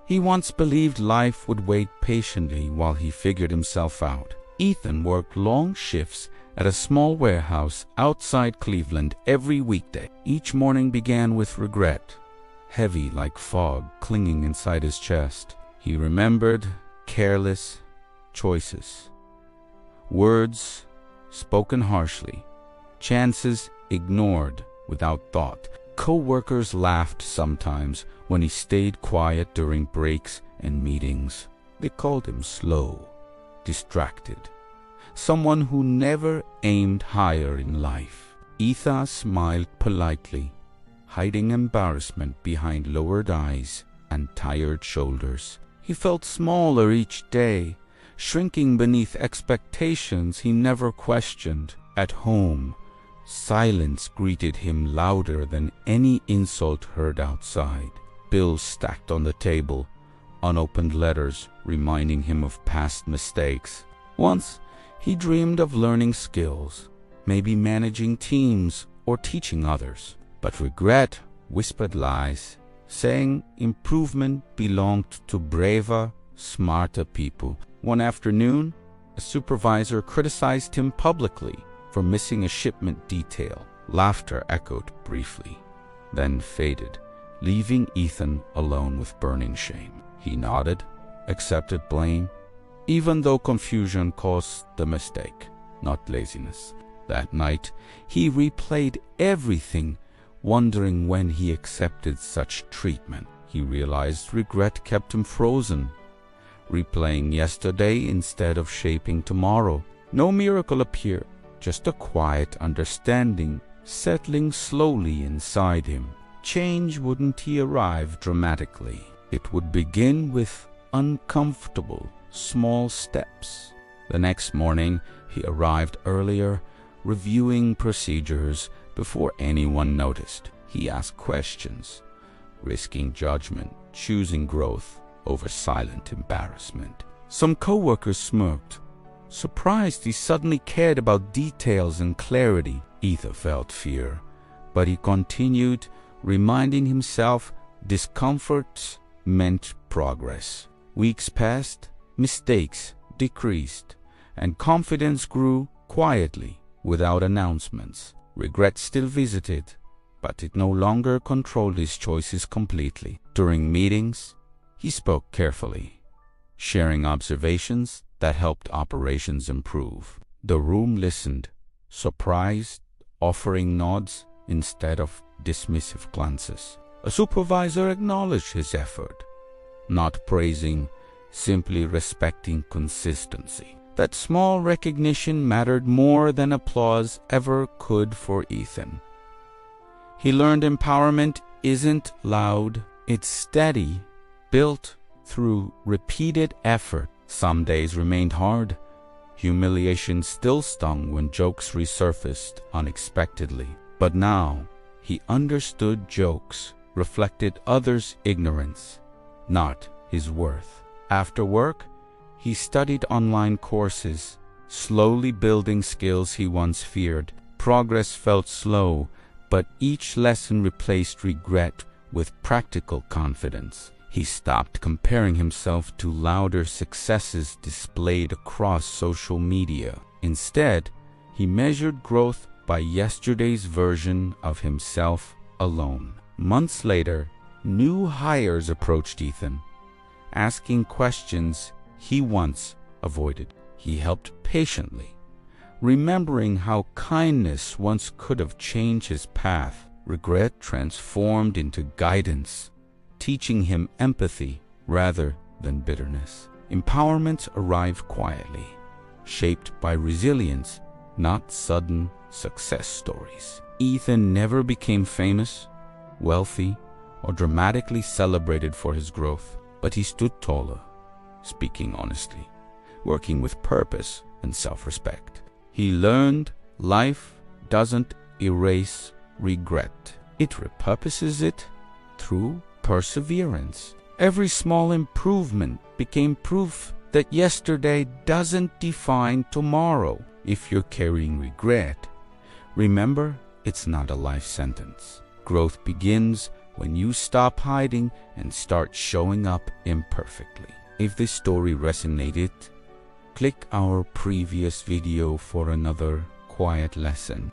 He once believed life would wait patiently while he figured himself out. Ethan worked long shifts at a small warehouse outside Cleveland every weekday. Each morning began with regret, heavy like fog clinging inside his chest. He remembered careless choices, words spoken harshly, chances ignored without thought. Co-workers laughed sometimes when he stayed quiet during breaks and meetings. They called him slow, distracted, someone who never aimed higher in life. Ethan smiled politely, hiding embarrassment behind lowered eyes and tired shoulders. He felt smaller each day, shrinking beneath expectations he never questioned. At home, silence greeted him louder than any insult heard outside. Bills stacked on the table, unopened letters reminding him of past mistakes. Once, he dreamed of learning skills, maybe managing teams or teaching others. But regret whispered lies, saying improvement belonged to braver, smarter people. One afternoon, a supervisor criticized him publicly for missing a shipment detail. Laughter echoed briefly, then faded, leaving Ethan alone with burning shame. He nodded, accepted blame, even though confusion caused the mistake, not laziness. That night, he replayed everything, wondering when he accepted such treatment. He realized regret kept him frozen, replaying yesterday instead of shaping tomorrow. No miracle appeared, just a quiet understanding settling slowly inside him. Change wouldn't arrive dramatically. It would begin with uncomfortable, small steps. The next morning, he arrived earlier, reviewing procedures before anyone noticed. He asked questions, risking judgment, choosing growth over silent embarrassment. Some coworkers smirked, surprised he suddenly cared about details and clarity. Ethan felt fear, but he continued, reminding himself discomfort meant progress. Weeks passed, mistakes decreased, and confidence grew quietly, without announcements. Regret still visited, but it no longer controlled his choices completely. During meetings, he spoke carefully, sharing observations that helped operations improve. The room listened, surprised, offering nods instead of dismissive glances. A supervisor acknowledged his effort, not praising, simply respecting consistency. That small recognition mattered more than applause ever could for Ethan. He learned empowerment isn't loud, it's steady, built through repeated effort. Some days remained hard. Humiliation still stung when jokes resurfaced unexpectedly. But now, he understood jokes reflected others' ignorance, not his worth. After work, he studied online courses, slowly building skills he once feared. Progress felt slow, but each lesson replaced regret with practical confidence. He stopped comparing himself to louder successes displayed across social media. Instead, he measured growth by yesterday's version of himself alone. Months later, new hires approached Ethan, asking questions he once avoided. He helped patiently, remembering how kindness once could have changed his path. Regret transformed into guidance, teaching him empathy rather than bitterness. Empowerment arrived quietly, shaped by resilience, not sudden success stories. Ethan never became famous, wealthy, or dramatically celebrated for his growth, but he stood taller, speaking honestly, working with purpose and self-respect. He learned life doesn't erase regret. It repurposes it through perseverance. Every small improvement became proof that yesterday doesn't define tomorrow. If you're carrying regret, remember it's not a life sentence. Growth begins when you stop hiding and start showing up imperfectly. If this story resonated, click our previous video for another quiet lesson.